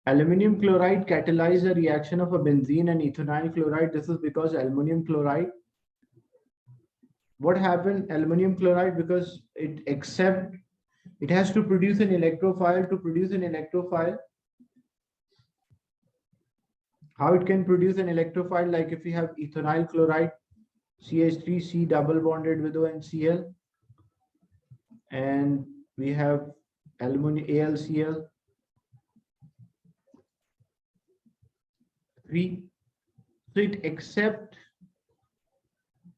Aluminum chloride catalyzes the reaction of a benzene and ethynyl chloride. This is because aluminum chloride. What happened? Aluminum chloride, because it has to produce an electrophile. To produce an electrophile, how it can produce an electrophile? Like if we have ethynyl chloride, CH3, C double bonded with O and Cl, and we have aluminum AlCl 3. So it accepts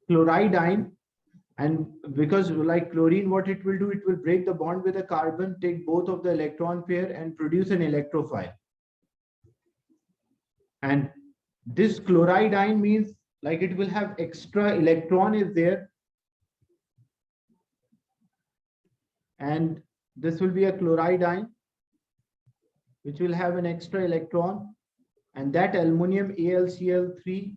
chloride ion, and because like chlorine, what it will do, it will break the bond with a carbon, take both of the electron pair and produce an electrophile. And this chloride ion means like it will have extra electron is there, and this will be a chloride ion which will have an extra electron, and that aluminum AlCl3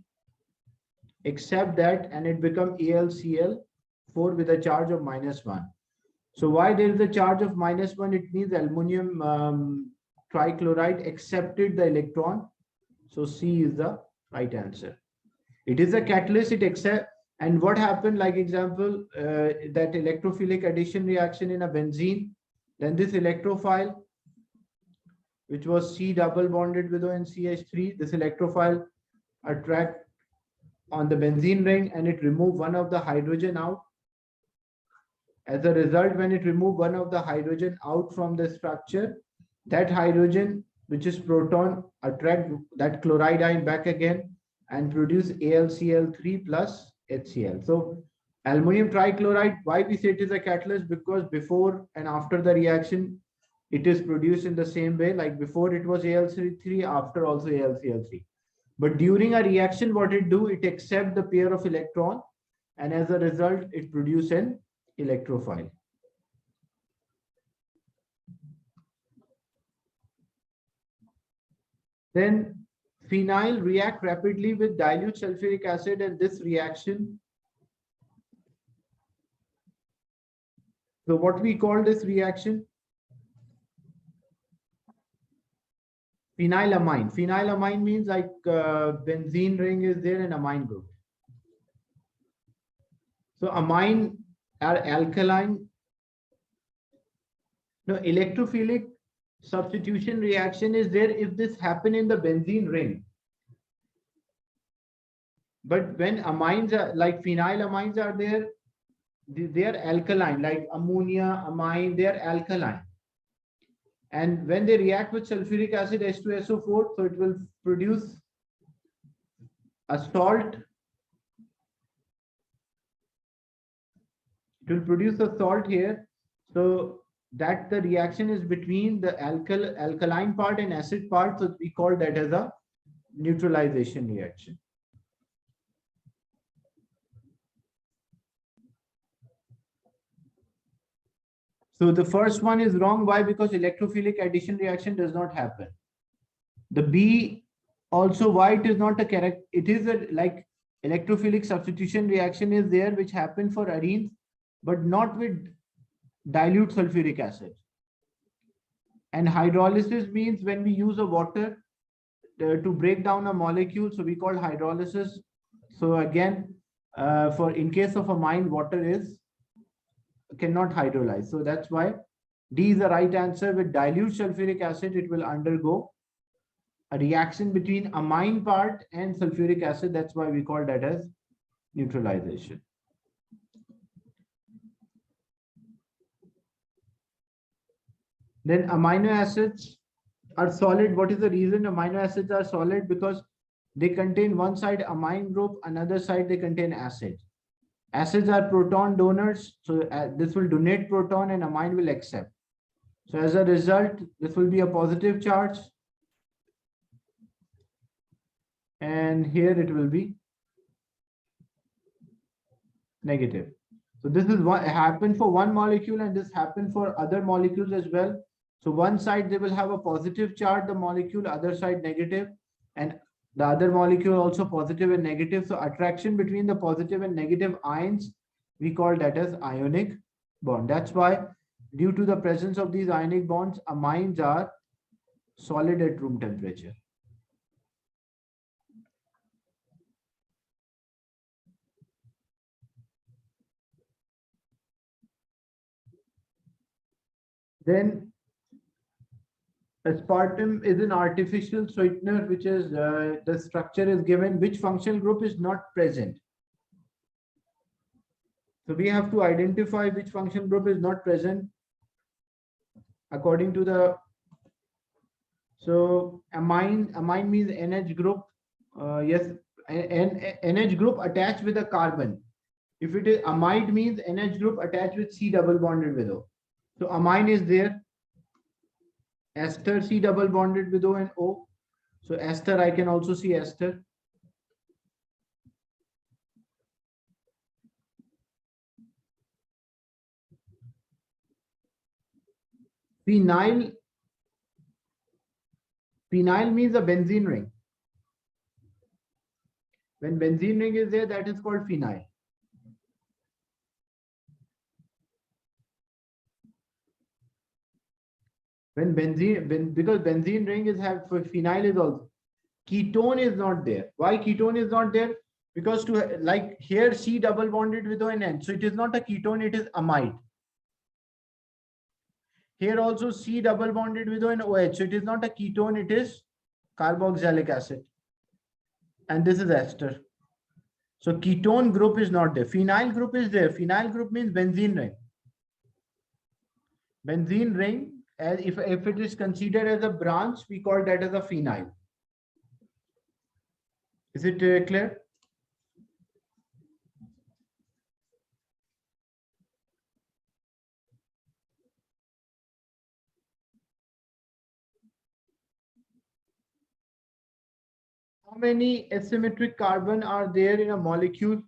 accept that and it becomes AlCl4 with a charge of -1. So why there is a charge of -1? It means aluminum trichloride accepted the electron. So C is the right answer. It is a catalyst, it accepts. And what happened, like example, that electrophilic addition reaction in a benzene, then this electrophile, which was C double bonded with O and CH3, this electrophile attract on the benzene ring and it remove one of the hydrogen out. As a result, when it remove one of the hydrogen out from the structure, that hydrogen, which is proton, attract that chloride ion back again and produce AlCl3 plus HCl. So aluminum trichloride, why we say it is a catalyst? Because before and after the reaction, it is produced in the same way. Like before it was AlCl3, after also AlCl3. But during a reaction, what it do, it accept the pair of electron, and as a result, it produce an electrophile. Then phenyl react rapidly with dilute sulfuric acid, and this reaction. So what we call this reaction? Phenylamine. Phenylamine means like benzene ring is there and amine group. So amine are alkaline. No, electrophilic substitution reaction is there if this happen in the benzene ring. But when amines are like phenylamines are there, they are alkaline, like ammonia, amine, they are alkaline. And when they react with sulfuric acid H2SO4, so it will produce a salt. It will produce a salt here. So that the reaction is between the alkaline part and acid part. So we call that as a neutralization reaction. So the first one is wrong. Why? Because electrophilic addition reaction does not happen. The B also, why it is not a correct, it is a like electrophilic substitution reaction is there which happen for arenes, but not with dilute sulfuric acid. And hydrolysis means when we use a water to break down a molecule, so we call hydrolysis. So again, for in case of amine, water is cannot hydrolyze. So that's why D is the right answer. With dilute sulfuric acid, it will undergo a reaction between amine part and sulfuric acid. That's why we call that as neutralization. Then amino acids are solid. What is the reason amino acids are solid? Because they contain one side amine group, another side they contain acid. Acids are proton donors, so this will donate proton and amine will accept. So as a result, this will be a positive charge. And here it will be negative. So this is what happened for one molecule and this happened for other molecules as well. So one side they will have a positive charge, the molecule, other side negative, and the other molecule also positive and negative. So attraction between the positive and negative ions, we call that as ionic bond. That's why due to the presence of these ionic bonds, amines are solid at room temperature. Then aspartame is an artificial sweetener, which is the structure is given, which functional group is not present. So we have to identify which function group is not present according to the, so amine means NH group. Yes, NH group attached with a carbon. If it is amide means NH group attached with C double bonded with O. So amine is there. Ester, C double bonded with O and O. So ester, I can also see ester. Phenyl means a benzene ring. When benzene ring is there, that is called phenyl. When benzene, because benzene ring is have phenyl is also. Ketone is not there. Why ketone is not there? Because to like here C double bonded with O and N. So it is not a ketone, it is amide. Here also C double bonded with O and OH. So it is not a ketone, it is carboxylic acid. And this is ester. So ketone group is not there. Phenyl group is there. Phenyl group means benzene ring. Benzene ring, as if it is considered as a branch, we call that as a phenyl. Is it clear? How many asymmetric carbon are there in a molecule?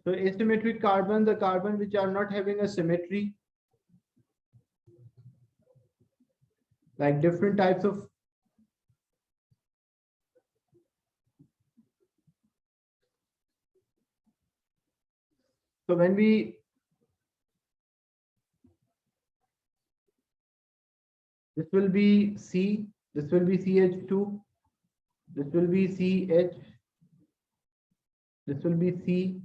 So asymmetric carbon, the carbon which are not having a symmetry, like different types of. So when we, this will be C, this will be CH2, this will be CH, this will be C,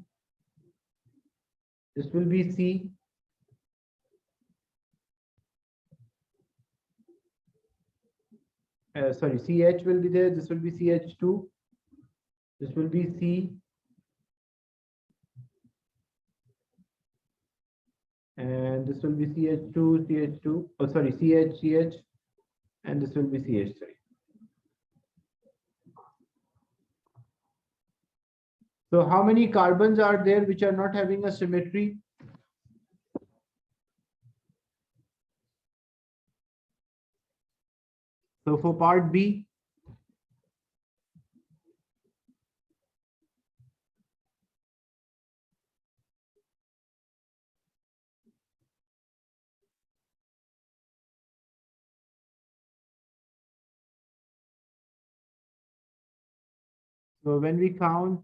this will be C, sorry, CH will be there, this will be CH2, this will be C, and this will be CH2, CH2, oh sorry, CH, CH, and this will be CH3. So how many carbons are there which are not having a symmetry? So for part B, so when we count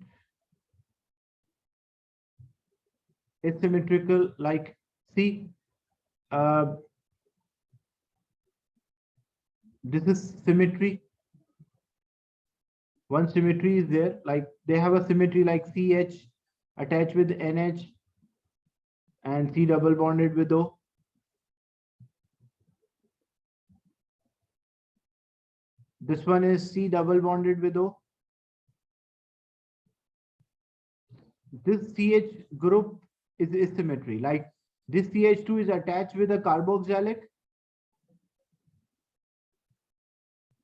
asymmetrical, like see, this is symmetry. One symmetry is there, like they have a symmetry like CH attached with NH and C double bonded with O. This one is C double bonded with O. This CH group is asymmetry, like this CH2 is attached with a carboxylic.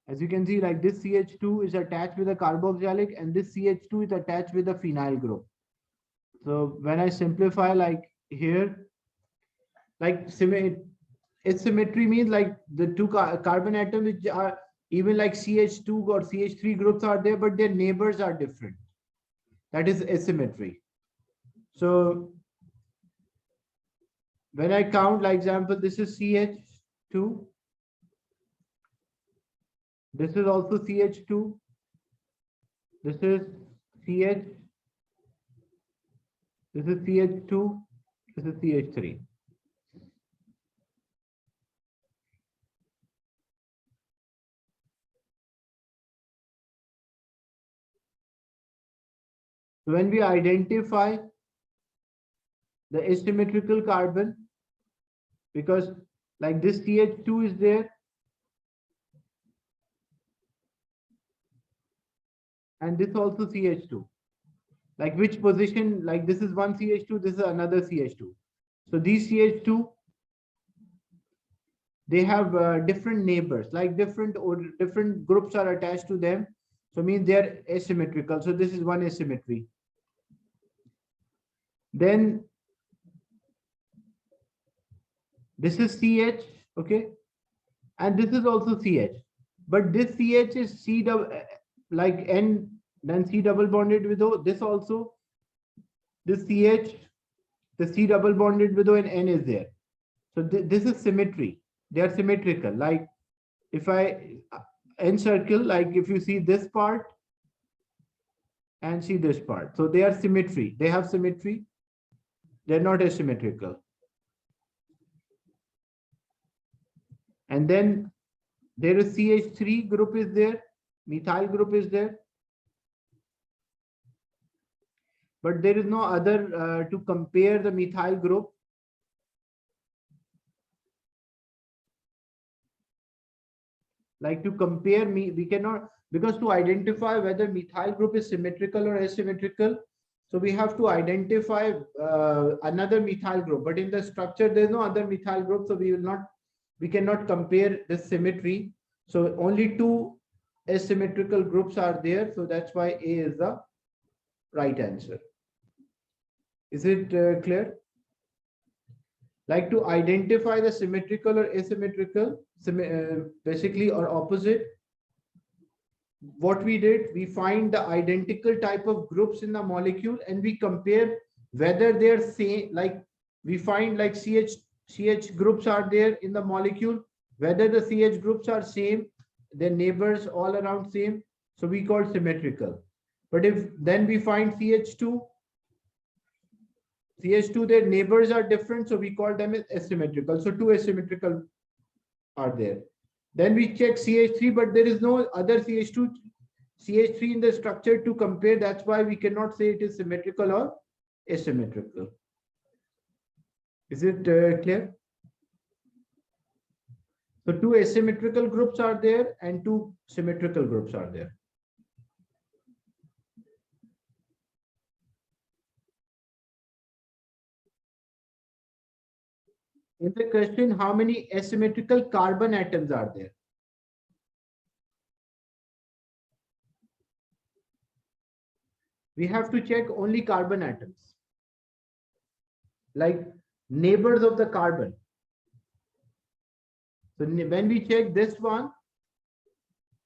As you can see, like this CH2 is attached with a carboxylic and this CH2 is attached with a phenyl group. So when I simplify, like here, like asymmetry means like the two carbon atoms which are even like CH2 or CH3 groups are there, but their neighbors are different. That is asymmetry. So when I count, like example, this is CH2. This is also CH2. This is CH. This is CH2. This is CH3. So when we identify the asymmetrical carbon, because like this CH2 is there, and this also CH2. Like which position, like this is one CH2, this is another CH2. So these CH2, they have different neighbors, like different groups are attached to them. So means they are asymmetrical. So this is one asymmetry. Then this is CH, okay, and this is also CH, but this CH is C double, like N, then C double bonded with O. This also, this CH, the C double bonded with O, and N is there. So this is symmetry. They are symmetrical. Like if I encircle, like if you see this part and see this part, so they are symmetry. They have symmetry. They're not asymmetrical. And then there is CH3 group is there, methyl group is there, but there is no other to compare the methyl group. Like to compare we cannot, because to identify whether methyl group is symmetrical or asymmetrical, so we have to identify another methyl group, but in the structure there's no other methyl group, so we cannot compare this symmetry. So only two asymmetrical groups are there, so that's why A is the right answer. Is it clear? Like to identify the symmetrical or asymmetrical, basically, or opposite, what we did, we find the identical type of groups in the molecule and we compare whether they're same. Like we find like CH groups are there in the molecule, whether the CH groups are same, their neighbors all around same, so we call symmetrical. But if then we find CH2, their neighbors are different, so we call them as asymmetrical. So two asymmetrical are there. Then we check CH3, but there is no other CH3 in the structure to compare. That's why we cannot say it is symmetrical or asymmetrical. Is it clear? So two asymmetrical groups are there and two symmetrical groups are there. In the question, how many asymmetrical carbon atoms are there? We have to check only carbon atoms, like neighbors of the carbon. So when we check this one,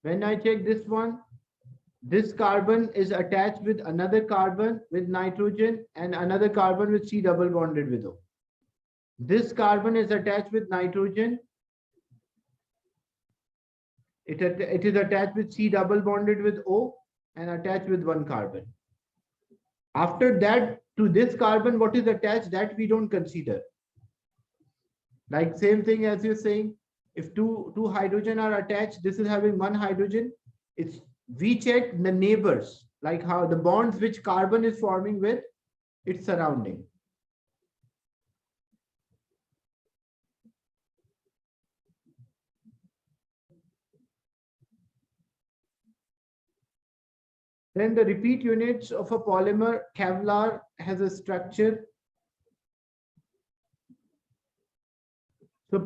when I check this one, this carbon is attached with another carbon with nitrogen and another carbon with C double bonded with O. This carbon is attached with nitrogen. It is attached with C double bonded with O and attached with one carbon. After that, to this carbon, what is attached, that we don't consider. Like same thing as you're saying, if two hydrogen are attached, this is having one hydrogen. We check the neighbors, like how the bonds which carbon is forming with its surrounding. Then the repeat units of a polymer Kevlar has a structure. So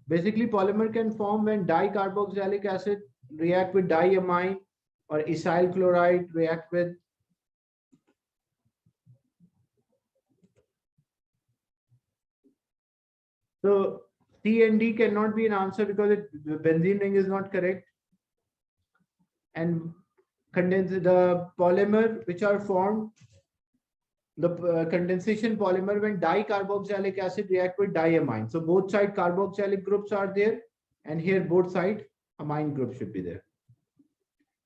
basically polymer can form when dicarboxylic acid react with diamine or acyl chloride react with so C and D cannot be an answer because the benzene ring is not correct. And the polymer which are formed, the condensation polymer when dicarboxylic acid react with diamine. So both side carboxylic groups are there, and here both side amine group should be there.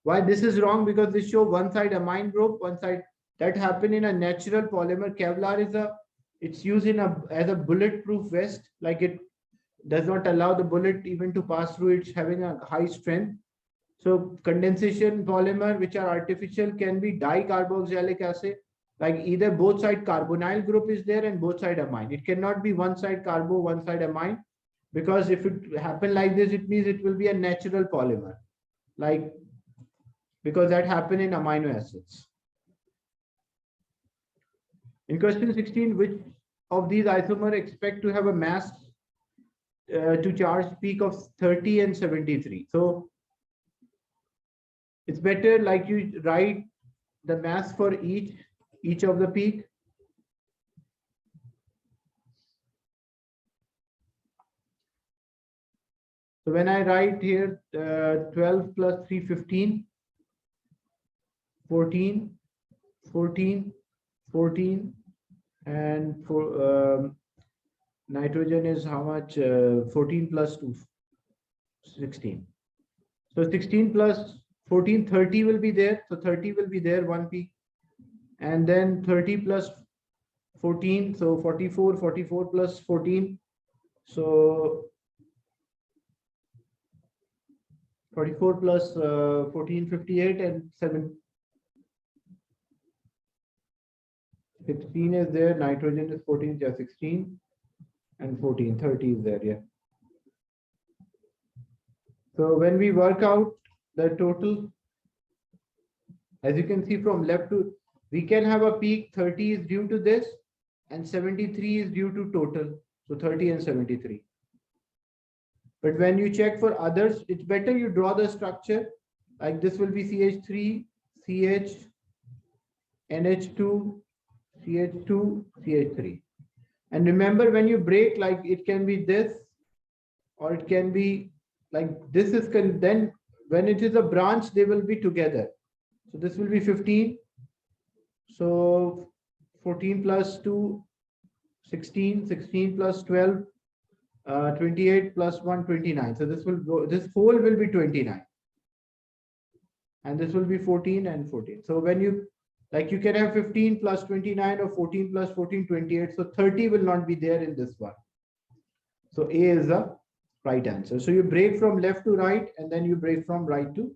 Why this is wrong? Because this show one side amine group, one side. That happen in a natural polymer. Kevlar is it's used as a bulletproof vest. Like it does not allow the bullet even to pass through. It's having a high strength. So condensation polymer, which are artificial, can be dicarboxylic acid, like either both side carbonyl group is there and both side amine. It cannot be one side carbo, one side amine, because if it happen like this, it means it will be a natural polymer, like, because that happen in amino acids. In question 16, which of these isomers expect to have a mass to charge peak of 30 and 73? So it's better like you write the mass for each of the peak. So when I write here 12 plus 3, 15, 14, 14, 14, and for nitrogen is how much? 14 plus 2, 16. So 16 plus 14, 30 will be there. So 30 will be there, one peak. And then 30 plus 14, so 44, 44 plus 14. So 44 plus 14, 58, and 7. 16 is there, nitrogen is 14, yeah, 16, and 14, 30 is there, yeah. So when we work out the total, as you can see from left to, we can have a peak 30 is due to this, and 73 is due to total. So 30 and 73. But when you check for others, it's better you draw the structure. Like this will be CH3, CH, NH2, CH2, CH3. And remember, when you break, like it can be this, or it can be like this is, then when it is a branch, they will be together. So this will be 15. So 14 plus 2, 16, 16 plus 12, 28 plus 1, 29. So this will go, this whole will be 29. And this will be 14 and 14. So when you, like you can have 15 plus 29 or 14 plus 14, 28. So 30 will not be there in this one. So A is the right answer. So you break from left to right, and then you break from right to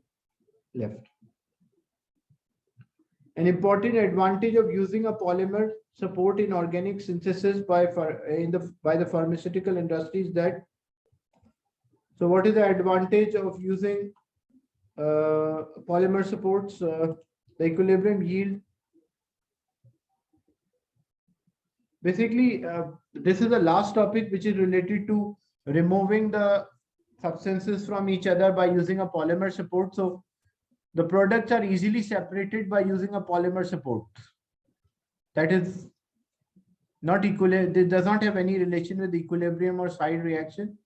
left. An important advantage of using a polymer support in organic synthesis by the pharmaceutical industry is that, so what is the advantage of using polymer supports? The equilibrium yield. Basically, this is the last topic, which is related to removing the substances from each other by using a polymer support. So the products are easily separated by using a polymer support. That is not equal. It does not have any relation with equilibrium or side reaction.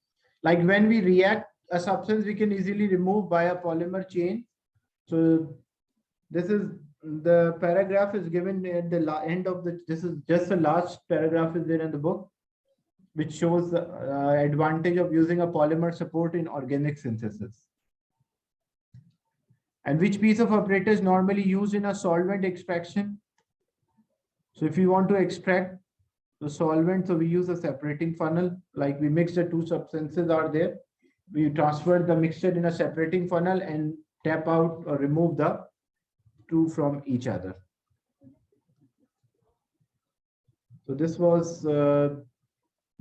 Like when we react a substance, we can easily remove by a polymer chain. So this is the paragraph is given at the end of the, this is just the last paragraph is there in the book, which shows the advantage of using a polymer support in organic synthesis. And which piece of apparatus is normally used in a solvent extraction? So if you want to extract the solvent, so we use a separating funnel, like we mix the two substances are there. We transfer the mixture in a separating funnel and tap out or remove the two from each other. So this was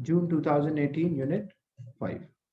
June 2018, Unit 5.